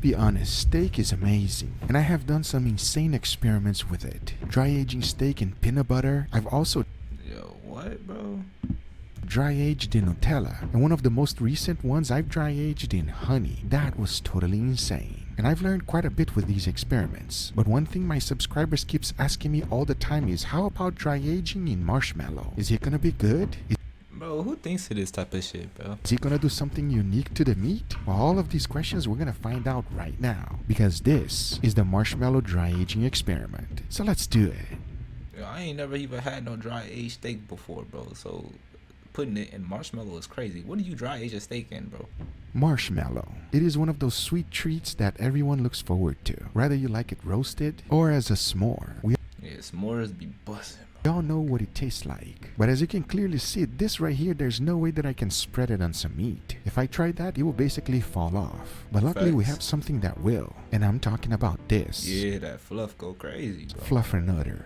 be honest, steak is amazing, and I have done some insane experiments with it. Dry aging steak in peanut butter. I've also What, bro? dry aged in Nutella, and one of the most recent ones I've dry aged in honey. That was totally insane. And I've learned quite a bit with these experiments. But one thing my subscribers keeps asking me all the time is, how about dry aging in marshmallow? Is it gonna be good? Bro, who thinks of this type of shit, bro? Is he gonna do something unique to the meat? Well, all of these questions we're gonna find out right now, because this is the marshmallow dry aging experiment. So let's do it. Yo, I ain't never even had no dry aged steak before, bro. So putting it in marshmallow is crazy. What do you dry age a steak in, bro? Marshmallow. It is one of those sweet treats that everyone looks forward to, whether you like it roasted or as a s'more. Yeah, s'mores be busting. We all know what it tastes like, but as you can clearly see, this right here, there's no way that I can spread it on some meat. If I try that, it will basically fall off. But luckily we have something that will, and I'm talking about this. Yeah, that Fluff go crazy, bro. Fluff.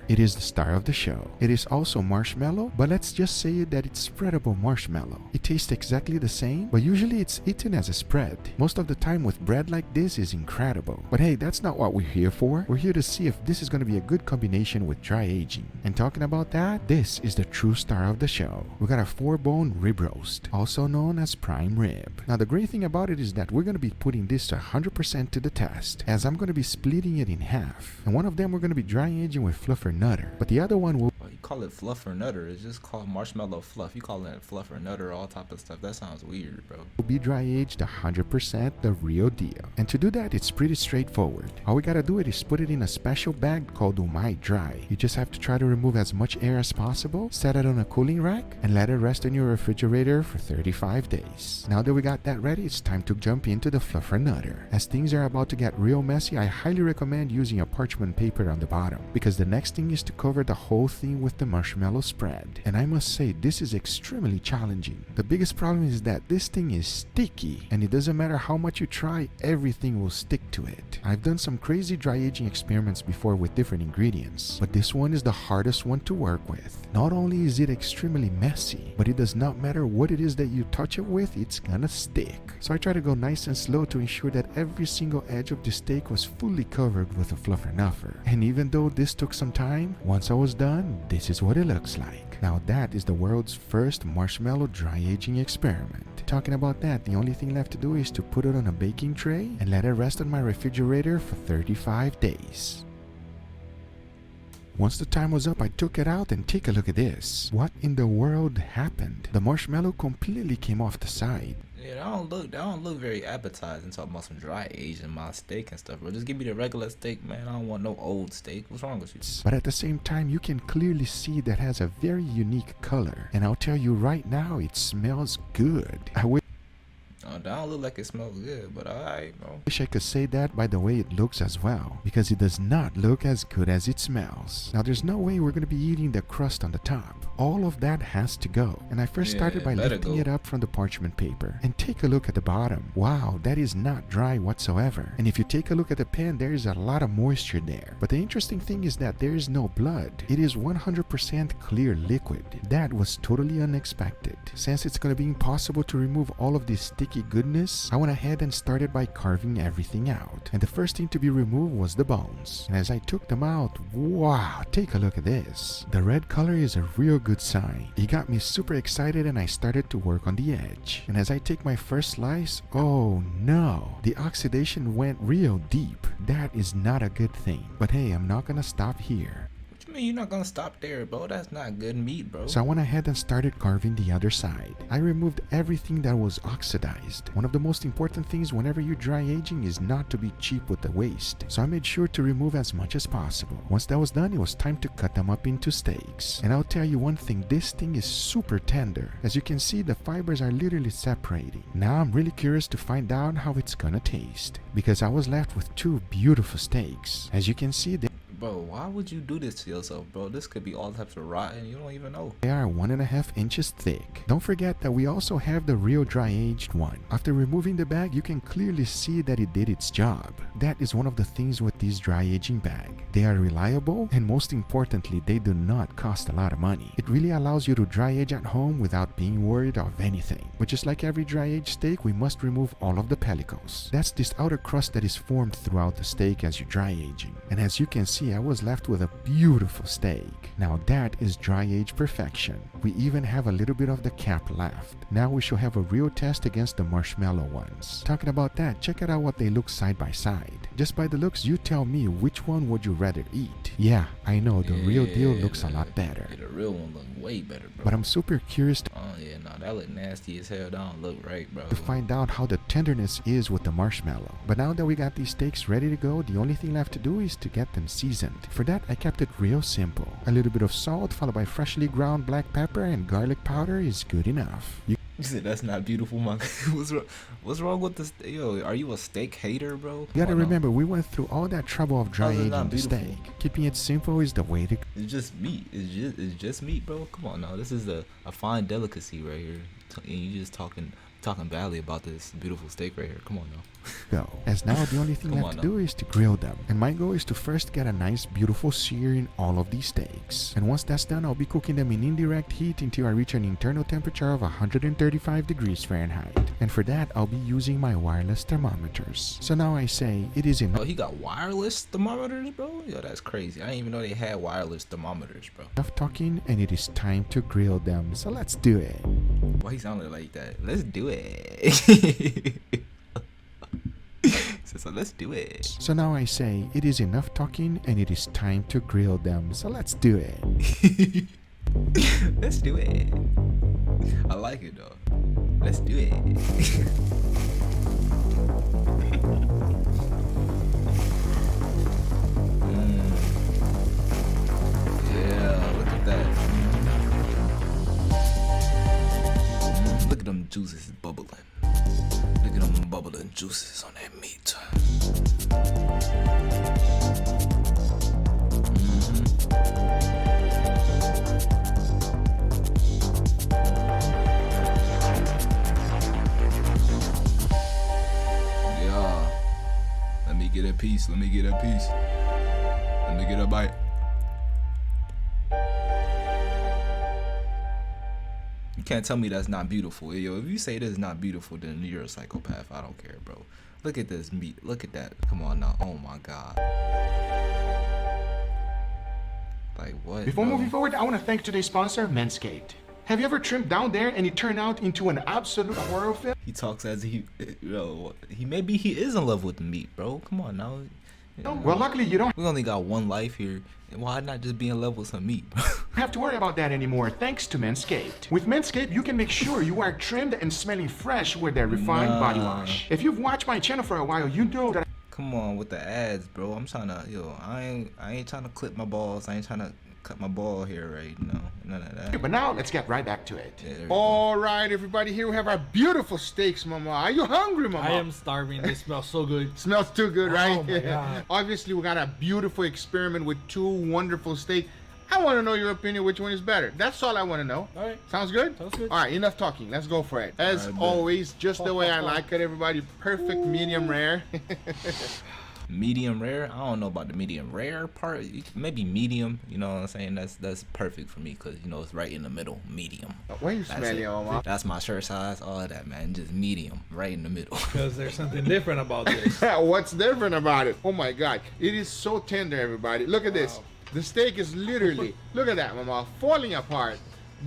It is the star of the show. It is also marshmallow, but let's just say that it's spreadable marshmallow. It tastes exactly the same, but usually it's eaten as a spread. Most of the time with bread like this is incredible. But hey, that's not what we're here for. We're here to see if this is going to be a good combination with dry aging. And talking about that, this is the true star of the show. We got a 4-bone rib roast, also known as prime rib. Now the great thing about it is that we're going to be putting this to 100% to the test, as I'm going to be splitting it in half. And one of them we're going to be dry aging with Fluffernutter, but the other one will... Oh, you call it Fluffernutter? It's just called marshmallow fluff. You call it Fluffernutter, all type of stuff. That sounds weird, bro. will be dry aged 100%, the real deal. And to do that, it's pretty straightforward. All we gotta do is put it in a special bag called Umai Dry. You just have to try to remove as much air as possible, set it on a cooling rack, and let it rest in your refrigerator for 35 days. Now that we got that ready, it's time to jump into the Fluffernutter. As things are about to get real messy, I highly recommend using a parchment paper on the bottom, because the next thing is to cover the whole thing with the marshmallow spread. And I must say, this is extremely challenging. The biggest problem is that this thing is sticky, and it doesn't matter how much you try, everything will stick to it. I've done some crazy dry aging experiments before with different ingredients, but this one is the hardest one to work with. Not only is it extremely messy, but it does not matter what it is that you touch it with, it's gonna stick. So I try to go nice and slow to ensure that every single edge of the steak was fully covered with a Fluffernutter. And even though this took some time, once I was done, this is what it looks like. Now that is the world's first marshmallow dry aging experiment. Talking about that, the only thing left to do is to put it on a baking tray and let it rest on my refrigerator for 35 days. Once the time was up, I took it out and take a look at this. What in the world happened? The marshmallow completely came off the side. Yeah, that don't look very appetizing. Talking about some dry aging my steak and stuff, bro. Just give me the regular steak, man. I don't want no old steak. What's wrong with you? But at the same time, you can clearly see that has a very unique color. And I'll tell you right now, it smells good. I wish Oh, that don't look like it smells good, but alright, bro. I could say that by the way it looks as well, because it does not look as good as it smells. Now there's no way we're going to be eating the crust on the top. All of that has to go. And I first started by lifting it up from the parchment paper. And take a look at the bottom. Wow, that is not dry whatsoever. And if you take a look at the pan, there is a lot of moisture there. But the interesting thing is that there is no blood. It is 100% clear liquid. That was totally unexpected. Since it's going to be impossible to remove all of this sticky goodness, I went ahead and started by carving everything out. And the first thing to be removed was the bones. And as I took them out, wow, take a look at this. The red color is a real good sign. It got me super excited and I started to work on the edge. And as I take my first slice, oh no, the oxidation went real deep. That is not a good thing. But hey, I'm not gonna stop here. I mean, you're not gonna stop there, bro. That's not good meat, bro. So I went ahead and started carving the other side. I removed everything that was oxidized. One of the most important things whenever you're dry aging is not to be cheap with the waste. So I made sure to remove as much as possible. Once that was done, it was time to cut them up into steaks. And I'll tell you one thing, this thing is super tender. As you can see, the fibers are literally separating. Now I'm really curious to find out how it's gonna taste, because I was left with two beautiful steaks. As you can see, Bro, why would you do this to yourself, bro? This could be all types of rotten. You don't even know. They are 1.5 inches thick. Don't forget that we also have the real dry aged one. After removing the bag, you can clearly see that it did its job. That is one of the things with this dry aging bag. They are reliable, and most importantly, they do not cost a lot of money. It really allows you to dry age at home without being worried of anything. But just like every dry aged steak, we must remove all of the pellicles. That's this outer crust that is formed throughout the steak as you dry aging. And as you can see, I was left with a beautiful steak. Now that is dry age perfection. We even have a little bit of the cap left. Now we shall have a real test against the marshmallow ones. Talking about that, check out what they look side by side. Just by the looks, you tell me which one would you rather eat. Yeah, I know the real deal looks a lot better. Yeah, the real one look way better, bro. But I'm super curious oh yeah, no, that look nasty as hell. That don't look right, bro. to find out how the tenderness is with the marshmallow. But now that we got these steaks ready to go, the only thing left to do is to get them seasoned. For that, I kept it real simple. A little bit of salt followed by freshly ground black pepper and garlic powder is good enough. You said that's not beautiful, man. What's wrong with this? Yo, are you a steak hater, bro? You gotta remember, we went through all that trouble of dry How's it not aging the beautiful? steak. Keeping it simple is the way to It's just meat. It's just meat, bro. Come on now. This is a fine delicacy right here. And you just talking badly about this beautiful steak right here. Come on now. go. As now the only thing Come left on to do is to grill them. And my goal is to first get a nice beautiful sear in all of these steaks. And once that's done, I'll be cooking them in indirect heat until I reach an internal temperature of 135 degrees Fahrenheit. And for that, I'll be using my wireless thermometers. So now I say it is Oh, enough he got wireless thermometers, bro? Yo, that's crazy. I didn't even know they had wireless thermometers, bro. talking and it is time to grill them. So let's do it. Why he sounded like that? Let's do it. So let's do it. So now I say it is enough talking and it is time to grill them. So let's do it. Let's do it. I like it though. Let's do it. Yeah, look at that. Look at them juices bubbling. Look at them bubbling juices on that meat. Yeah. Let me get a piece. Let me get a piece. Let me get a bite. You can't tell me that's not beautiful. Yo, if you say this is not beautiful, then you're a psychopath. I don't care, bro. Look at this meat. Look at that. Come on now. Oh my god. Like what? Before bro? moving forward, I want to thank today's sponsor, Manscaped. Have you ever trimmed down there and it turned out into an absolute horror film? He talks as he, yo, maybe he is in love with the meat, bro. Come on now. Well, luckily you don't We only got one life here. Why not just be in love with some meat, bro? have to worry about that anymore thanks to Manscaped. With Manscaped, you can make sure you are trimmed and smelling fresh with their refined body wash. If you've watched my channel for a while, you know that Come on with the ads, bro. I'm trying to, yo, I ain't trying to clip my balls. I ain't trying to cut my ball hair right, you know, none of that. But now let's get right back to it. Yeah, there we go. All right, everybody, here we have our beautiful steaks, Mama. Are you hungry, Mama? I am starving. They smell so good. Smells too good, right? Oh my God. Obviously, we got a beautiful experiment with two wonderful steaks. I want to know your opinion, which one is better. That's all I want to know. All right. Sounds good? Sounds good. All right, enough talking. Let's go for it. As All right, bet. always, just the way I like it, everybody. Perfect medium rare. Medium rare. I don't know about the medium rare part. Maybe medium. You know what I'm saying? That's perfect for me because you know it's right in the middle. Medium. Why are you That's smelling, it. Mama? That's my shirt size. All of that, man. Just medium, right in the middle. Because there's something different about this. What's different about it? Oh my God. It is so tender, everybody. Look at this. The steak is literally, look at that, Mama, falling apart.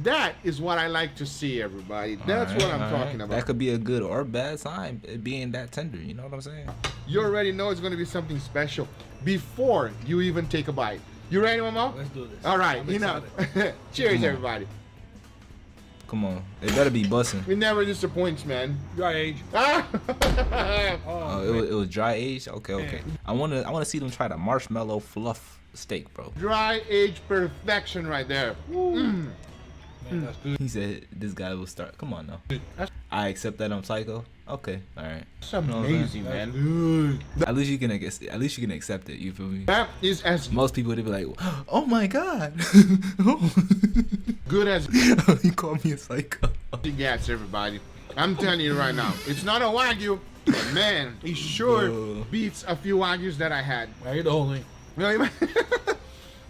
That is what I like to see, everybody. That's what I'm talking about. That could be a good or bad sign, it being that tender. You know what I'm saying? You already know it's going to be something special before you even take a bite. You ready, Mama? Let's do this. All right, I'm enough. excited. Cheers, Come on. everybody. Come on, it better be busting. It never disappoints, man. Dry age. Ah! Oh, It was dry aged. Okay. I wanna see them try the marshmallow fluff steak, bro. Dry age perfection right there. Man, that's good. He said this guy will start. Come on now. That's I accept that I'm psycho. Okay, all right. It's know what I'm amazing, That's man. good. At least you can at least you can accept it. You feel me? That is as Most people would be like, "Oh my god." good as You call me a psycho. it gets, everybody. I'm telling you right now. It's not a Wagyu, but man, it sure Bro. beats a few Wagyus that I had. Why the only? Really?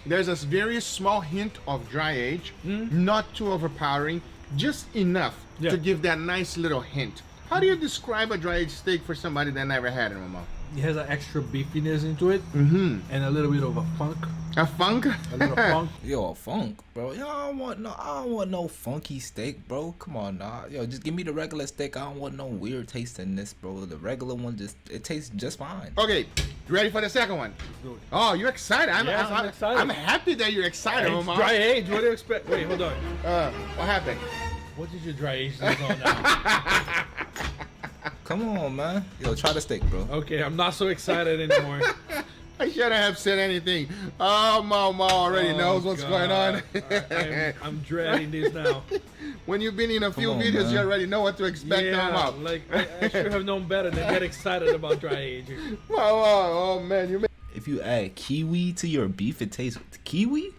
There's a very small hint of dry age, not too overpowering, just enough Yeah. to give that nice little hint. How do you describe a dry aged steak for somebody that never had it, Mama? It has an extra beefiness into it, Mm-hmm. and a little bit of a funk. A funk? A little funk. Yo, funk, bro. Yo, I don't want no funky steak, bro. Come on, nah. Yo, just give me the regular steak. I don't want no weird taste in this, bro. The regular one it tastes just fine. Okay, you ready for the second one? Do it. Oh, you're excited. Yes, I'm excited. I'm happy that you're excited, It's Mama. dry age. What do you expect? Wait, hold on. What happened? What did your dry age take on now? Come on, man. Yo, try the steak, bro. Okay, I'm not so excited anymore. I shouldn't have said anything. Oh, Mama already Oh, knows what's going on. I'm dreading this now. When you've been in a few on, videos, man. you already know what to expect. Yeah, Mama. like I should have known better than get excited about dry age. Oh man, you. If you add kiwi to your beef, it tastes kiwi?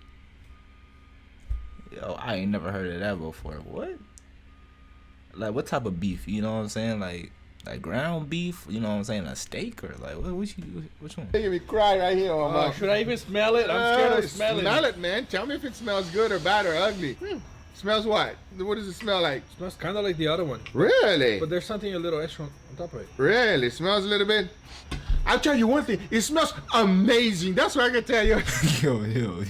Yo, I ain't never heard of that before. What? Like, what type of beef? You know what I'm saying? Like ground beef? You know what I'm saying? A steak or like which one? Making me cry right here, Mama. Should I even smell it? I'm scared of smelling Smell it, man. Tell me if it smells good or bad or ugly. Smells what? What does it smell like? Smells kind of like the other one, Really? but there's something a little extra on top of it. Really? Smells a little bit? I'll tell you one thing. It smells amazing. That's what I can tell you. Yo.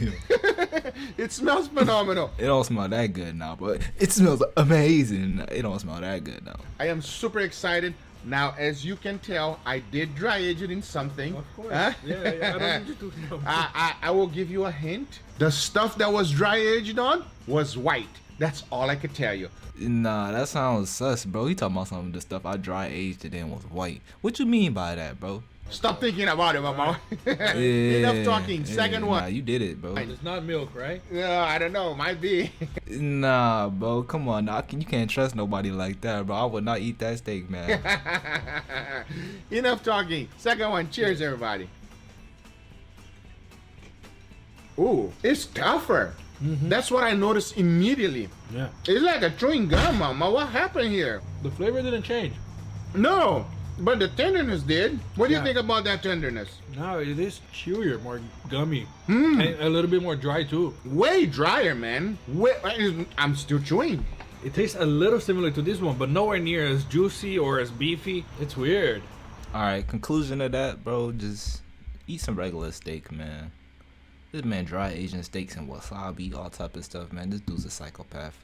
It smells phenomenal. It don't smell that good now, but it smells amazing. It don't smell that good now. I am super excited. Now, as you can tell, I did dry age it in something. Of course. Huh? Yeah, I don't need you to know. I will give you a hint. The stuff that was dry aged on was white. That's all I could tell you. Nah, that sounds sus, bro. He talking about some of the stuff I dry aged and then was white. What you mean by that, bro? Stop thinking about it, Mama. Yeah, Enough talking. Second nah, one. you did it, bro. It's not milk, right? No, I don't know. Might be. Nah, bro. Come on, nah, you can't trust nobody like that, bro. I would not eat that steak, man. Enough talking. Second one. Cheers, everybody. Ooh, it's tougher. That's what I noticed immediately. Yeah. It's like a chewing gum, Mama. What happened here? The flavor didn't change. No, but the tenderness did. What do you Yeah. think about that tenderness? No, it is chewier, more gummy, and a little bit more dry too. Way drier, man. I'm still chewing. It tastes a little similar to this one, but nowhere near as juicy or as beefy. It's weird. All right, conclusion of that, bro. Just eat some regular steak, man. This man dry aging steaks and wasabi, all type of stuff, man. This dude's a psychopath.